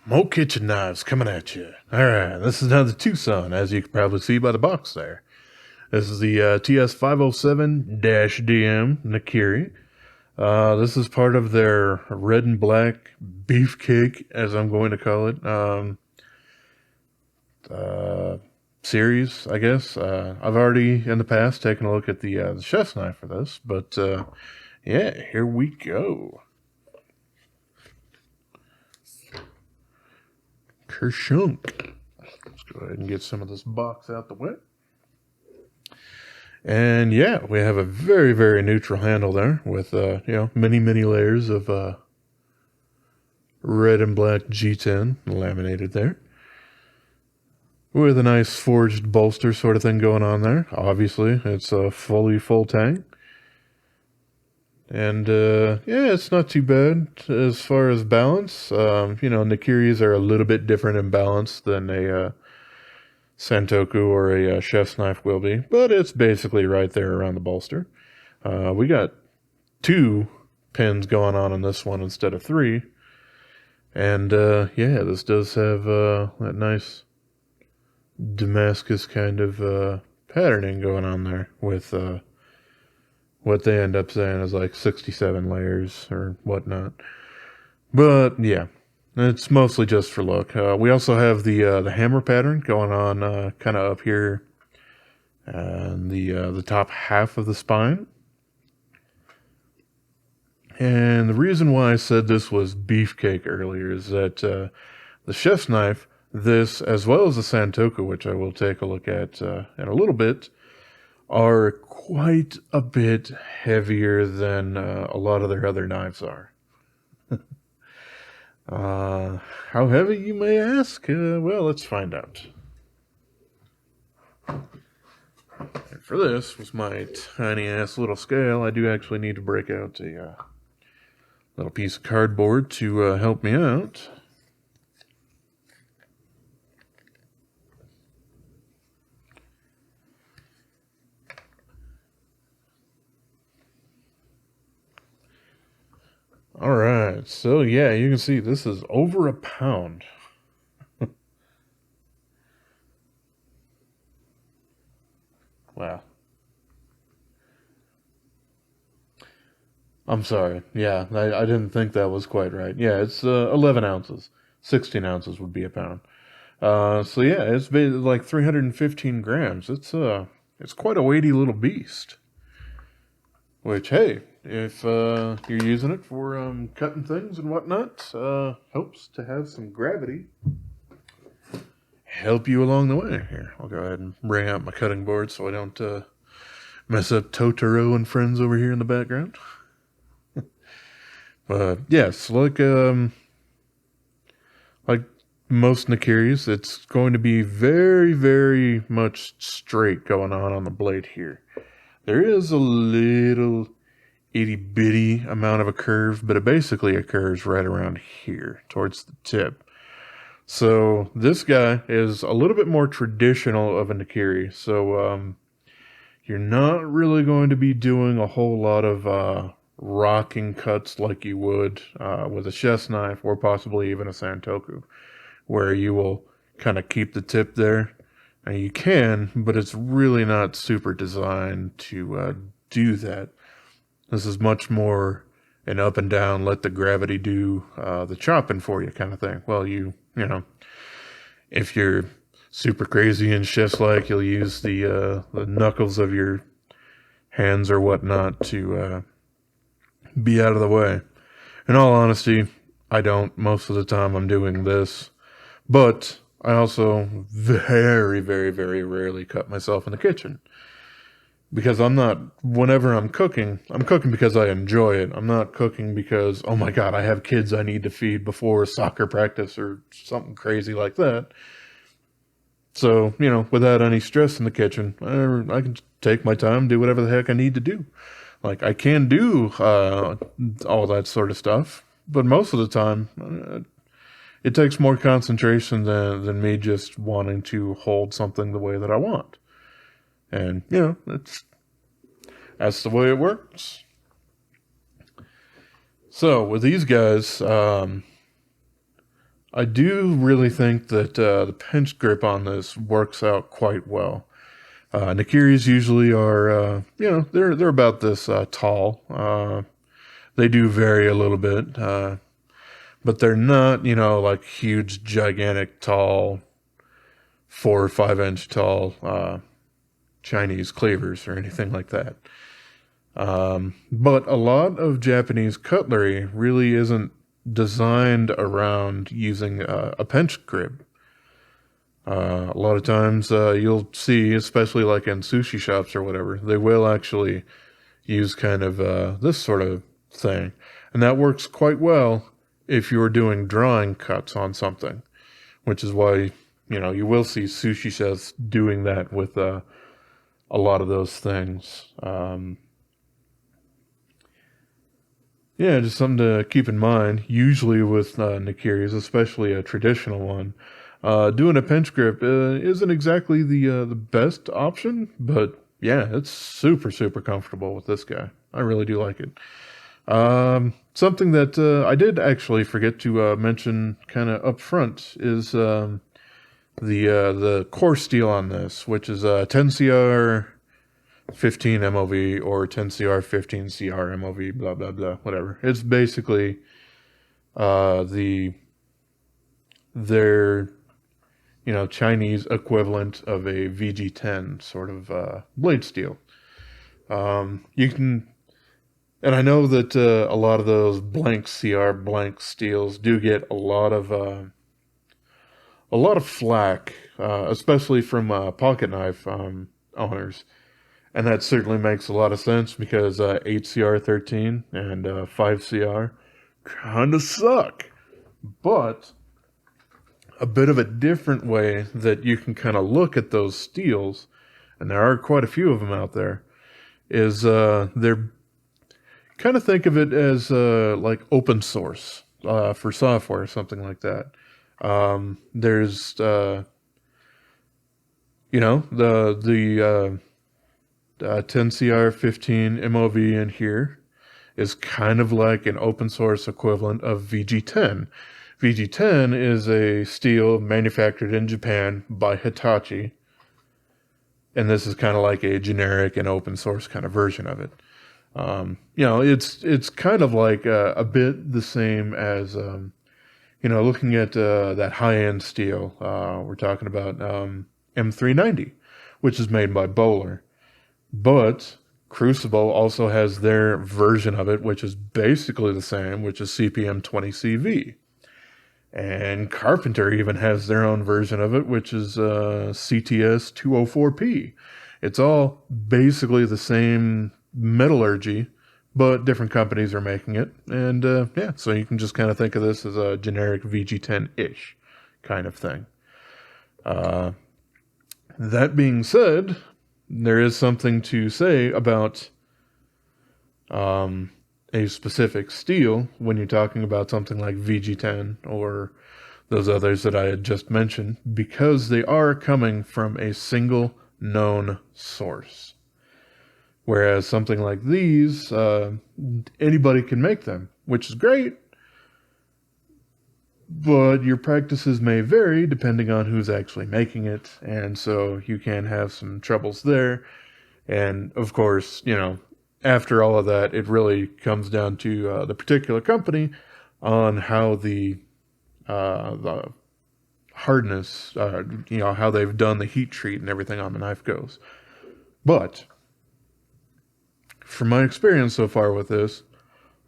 More kitchen knives coming at you. Alright, this is now the TwoSun, as you can probably see by the box there. This is the TS507-DM Nakiri. This is part of their red and black beefcake, as I'm going to call it, series, I guess. I've already, in the past, taken a look at the chef's knife for this, but yeah, here we go. Kershunk. Let's go ahead and get some of this box out the way. And yeah, we have a very, very neutral handle there with, many layers of red and black G10 laminated there. With a nice forged bolster sort of thing going on there. Obviously, it's a fully full tang. And yeah, it's not too bad as far as balance. Nakiris are a little bit different in balance than a Santoku or a chef's knife will be, but it's basically right there around the bolster. We got 2 pins going on this one instead of 3. And yeah, this does have that nice Damascus kind of patterning going on there with what they end up saying is like 67 layers or whatnot. But yeah, it's mostly just for look. We also have the hammer pattern going on kind of up here and the top half of the spine. And the reason why I said this was beefcake earlier is that the chef's knife, this as well as the Santoku, which I will take a look at in a little bit, are quite a bit heavier than a lot of their other knives are. How heavy, you may ask? Well, let's find out. And for this, with my tiny ass little scale, I do actually need to break out a little piece of cardboard to help me out. Alright, so yeah, you can see this is over a pound. Wow. I'm sorry. Yeah, I didn't think that was quite right. Yeah, it's 11 ounces. 16 ounces would be a pound. So yeah, it's like 315 grams. It's quite a weighty little beast. Which, hey, if you're using it for cutting things and whatnot, helps to have some gravity help you along the way. Here, I'll go ahead and bring out my cutting board so I don't mess up Totoro and friends over here in the background. But yes, like most Nakiris, it's going to be very, very much straight going on the blade here. There is a little itty bitty amount of a curve, but it basically occurs right around here towards the tip. So this guy is a little bit more traditional of a Nakiri. So you're not really going to be doing a whole lot of rocking cuts like you would with a chef's knife or possibly even a Santoku, where you will kind of keep the tip there. And you can, but it's really not super designed to do that. This is much more an up and down, let the gravity do the chopping for you kind of thing. Well, you know, if you're super crazy and chef's like, you'll use the knuckles of your hands or whatnot to be out of the way. In all honesty, I don't. Most of the time I'm doing this. But I also very, very, very rarely cut myself in the kitchen. Because whenever I'm cooking because I enjoy it. I'm not cooking because, oh my God, I have kids I need to feed before soccer practice or something crazy like that. So, without any stress in the kitchen, I can take my time, do whatever the heck I need to do. Like, I can do all that sort of stuff, but most of the time, it takes more concentration than me just wanting to hold something the way that I want. And, that's the way it works. So, with these guys, I do really think that the pinch grip on this works out quite well. Nakiris usually are, they're about this tall. They do vary a little bit, but they're not, like huge, gigantic, tall, 4 or 5 inch tall Chinese cleavers or anything like that. But a lot of Japanese cutlery really isn't designed around using a pinch grip. A lot of times you'll see, especially like in sushi shops or whatever, they will actually use kind of this sort of thing. And that works quite well if you're doing drawing cuts on something, which is why, you will see sushi chefs doing that with a lot of those things. Yeah, just something to keep in mind. Usually with Nakiris, especially a traditional one, doing a pinch grip isn't exactly the best option, but yeah, it's super super comfortable with this guy. I really do like it. Something that I did actually forget to mention kind of up front is the core steel on this, which is 10CR 15 MOV or 10CR 15CR MOV, blah blah blah, whatever. It's basically their Chinese equivalent of a VG10 sort of blade steel. You can, and I know that a lot of those blank CR blank steels do get a lot of flack, especially from pocket knife owners. And that certainly makes a lot of sense because 8CR13 and 5CR kind of suck. But a bit of a different way that you can kind of look at those steels, and there are quite a few of them out there, is they're kind of think of it as like open source for software or something like that. There's the 10CR15 MOV in here is kind of like an open source equivalent of VG10. VG10 is a steel manufactured in Japan by Hitachi, and this is kind of like a generic and open source kind of version of it. It's kind of like a bit the same as looking at that high-end steel. We're talking about M390, which is made by Bowler. But Crucible also has their version of it, which is basically the same, which is CPM20CV. And Carpenter even has their own version of it, which is CTS204P. It's all basically the same metallurgy, but different companies are making it. And so you can just kind of think of this as a generic VG10-ish kind of thing. That being said, there is something to say about a specific steel when you're talking about something like VG10 or those others that I had just mentioned, because they are coming from a single known source. Whereas something like these, anybody can make them, which is great, but your practices may vary depending on who's actually making it, and so you can have some troubles there. And of course, after all of that, it really comes down to the particular company on how the hardness, how they've done the heat treat and everything on the knife goes. But from my experience so far with this,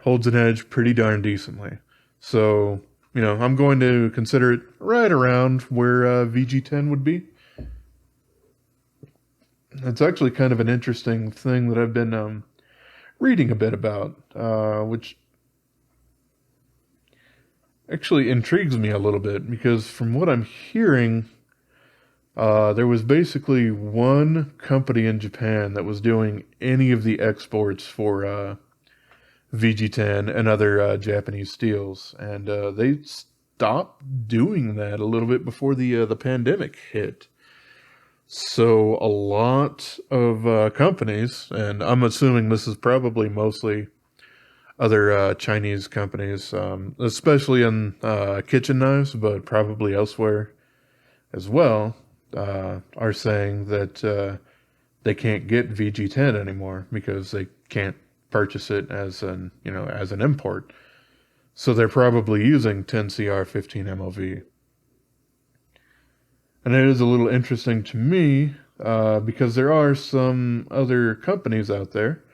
holds an edge pretty darn decently. So, I'm going to consider it right around where VG10 would be. It's actually kind of an interesting thing that I've been reading a bit about, which actually intrigues me a little bit, because from what I'm hearing, there was basically one company in Japan that was doing any of the exports for VG10 and other Japanese steels, and they stopped doing that a little bit before the pandemic hit. So a lot of companies, and I'm assuming this is probably mostly other Chinese companies, especially in kitchen knives, but probably elsewhere as well, are saying that they can't get VG10 anymore because they can't purchase it as an import. So they're probably using 10CR15 MOV. And it is a little interesting to me because there are some other companies out there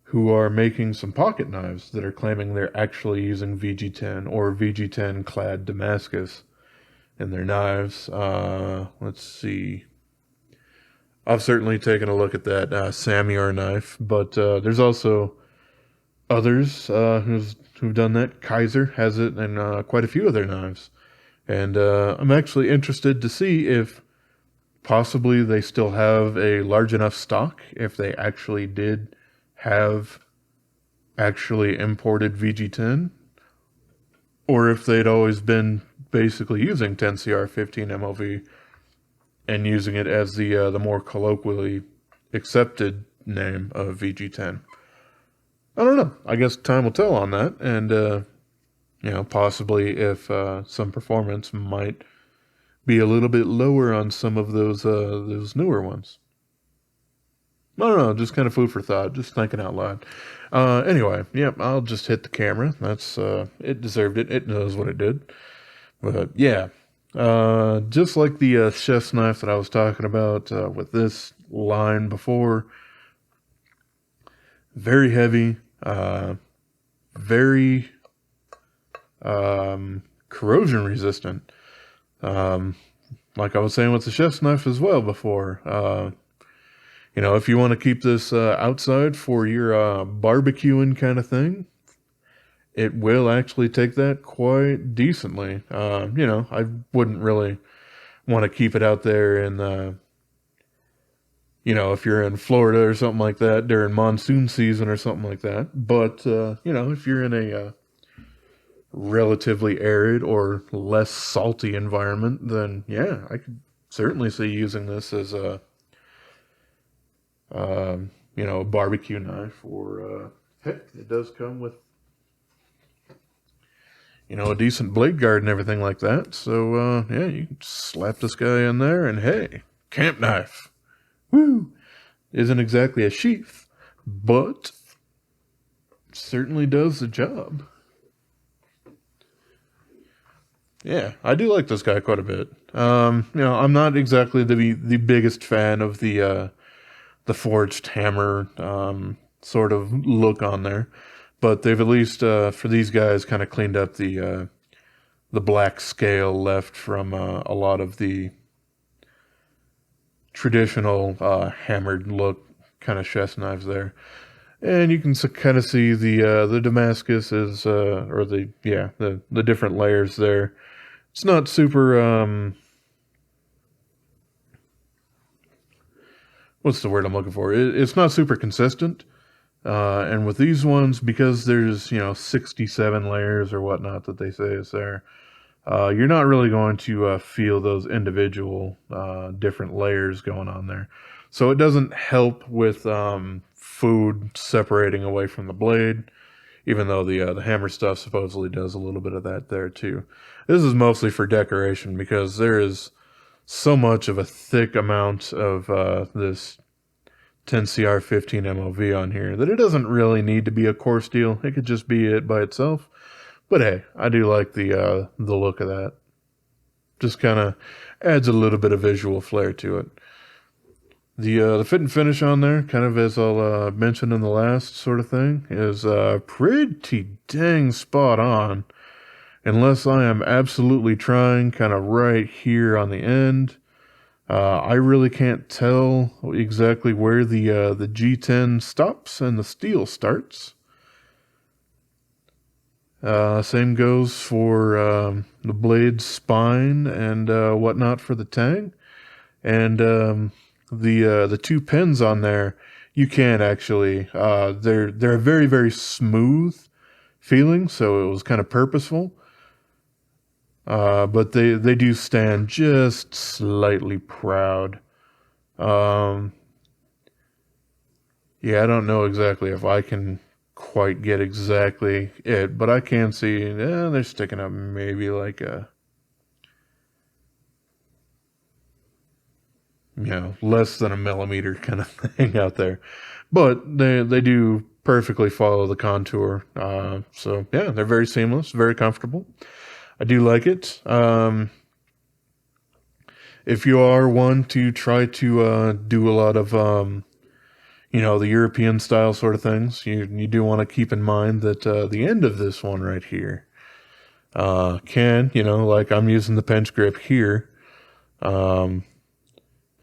who are making some pocket knives that are claiming they're actually using VG10 or VG10 clad Damascus in their knives. Let's see. I've certainly taken a look at that Samur knife, but there's also others who've done that. Kaiser has it in quite a few of their knives. And I'm actually interested to see if possibly they still have a large enough stock, if they actually did have actually imported VG10, or if they'd always been basically using 10CR15 MOV and using it as the more colloquially accepted name of VG10. I don't know. I guess time will tell on that, and possibly if some performance might be a little bit lower on some of those newer ones. I don't know, just kind of food for thought, just thinking out loud. Anyway, yep, I'll just hit the camera. That's it deserved it. It knows what it did. But yeah, just like the chef's knife that I was talking about with this line before, very heavy, very corrosion resistant. Like I was saying with the chef's knife as well before. If you want to keep this outside for your barbecuing kind of thing, it will actually take that quite decently. I wouldn't really want to keep it out there in, if you're in Florida or something like that during monsoon season or something like that. But, if you're in a relatively arid or less salty environment, then yeah, I could certainly see using this as a a barbecue knife, or heck, it does come with a decent blade guard and everything like that. So yeah, you can slap this guy in there, and hey, camp knife, woo! Isn't exactly a sheath, but certainly does the job. Yeah, I do like this guy quite a bit. I'm not exactly the biggest fan of the forged hammer sort of look on there, but they've at least for these guys kind of cleaned up the black scale left from a lot of the traditional hammered look kind of chef's knives there. And you can kind of see the Damascus is or the different layers there. It's not super what's the word I'm looking for? It's not super consistent. And with these ones, because there's 67 layers or whatnot that they say is there, you're not really going to feel those individual different layers going on there. So it doesn't help with food separating away from the blade, even though the hammer stuff supposedly does a little bit of that there too. This is mostly for decoration because there is so much of a thick amount of this 10CR15 MOV on here that it doesn't really need to be a core steel. It could just be it by itself. But hey, I do like the look of that. Just kind of adds a little bit of visual flair to it. The fit and finish on there, kind of as I'll mention in the last sort of thing, is pretty dang spot on. Unless I am absolutely trying kind of right here on the end. I really can't tell exactly where the G10 stops and the steel starts. Same goes for the blade's spine and whatnot for the tang. And the two pins on there, you can actually, they're very, very smooth feeling, so it was kind of purposeful. But they do stand just slightly proud. Yeah, I don't know exactly if I can quite get exactly it, but I can see they're sticking up maybe like a, less than a millimeter kind of thing out there. But they do perfectly follow the contour. So yeah, they're very seamless, very comfortable. I do like it. If you are one to try to do a lot of the European style sort of things, you do want to keep in mind that the end of this one right here can, like I'm using the pinch grip here,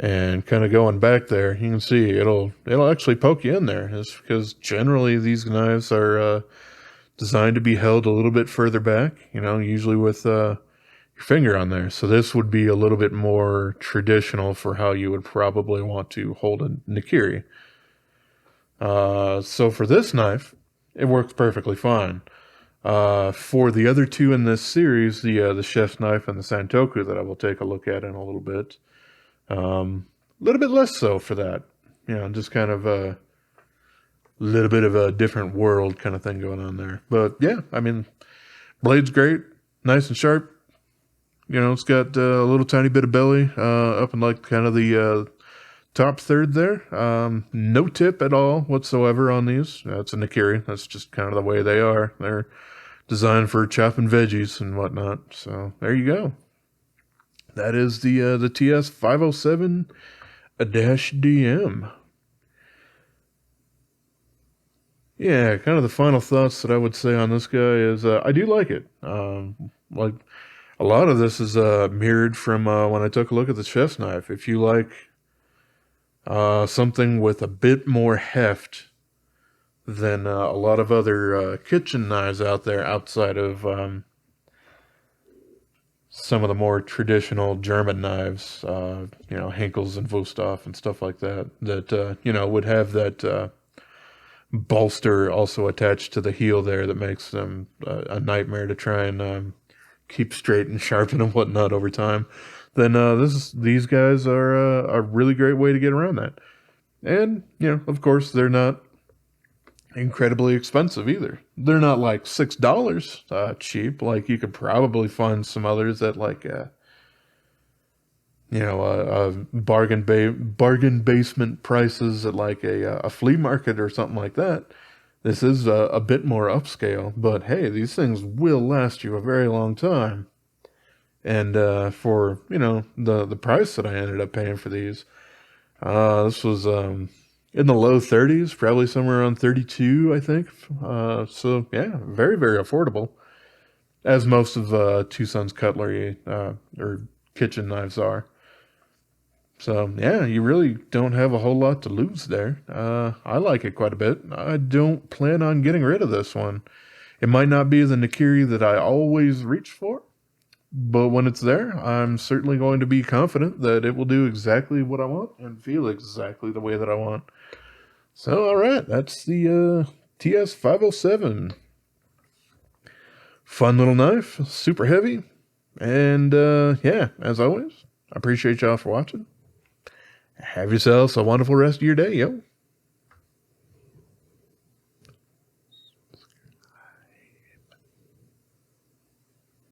and kind of going back there, you can see it'll actually poke you in there. It's because generally these knives are designed to be held a little bit further back, usually with your finger on there. So this would be a little bit more traditional for how you would probably want to hold a Nakiri. So for this knife, it works perfectly fine. For the other two in this series, the chef's knife and the Santoku that I will take a look at in a little bit, a little bit less so for that. Just kind of a little bit of a different world kind of thing going on there. But yeah, I mean, blade's great, nice and sharp. It's got a little tiny bit of belly up in like kind of the top third there. No tip at all whatsoever on these. It's a Nakiri. That's just kind of the way they are. They're designed for chopping veggies and whatnot. So there you go. That is the TS507-DM. Yeah, kind of the final thoughts that I would say on this guy is I do like it. Like a lot of this is mirrored from when I took a look at the chef's knife. If you like something with a bit more heft than a lot of other kitchen knives out there outside of some of the more traditional German knives, Henkel's and Wüsthof and stuff like that, would have that bolster also attached to the heel there that makes them a nightmare to try and keep straight and sharpen and whatnot over time, then these guys are a really great way to get around that. And, of course, they're not incredibly expensive either. They're not like $6 cheap. Like you could probably find some others at like a bargain basement prices at like a flea market or something like that. This is a bit more upscale, but hey, these things will last you a very long time. And for the price that I ended up paying for these, this was in the low 30s, probably somewhere around 32, I think. So yeah, very, very affordable, as most of TwoSun's cutlery or kitchen knives are. So yeah, you really don't have a whole lot to lose there. I like it quite a bit. I don't plan on getting rid of this one. It might not be the Nakiri that I always reach for, but when it's there, I'm certainly going to be confident that it will do exactly what I want and feel exactly the way that I want. So, all right, that's the TS507. Fun little knife, super heavy. And yeah, as always, I appreciate y'all for watching. Have yourselves a wonderful rest of your day, yo.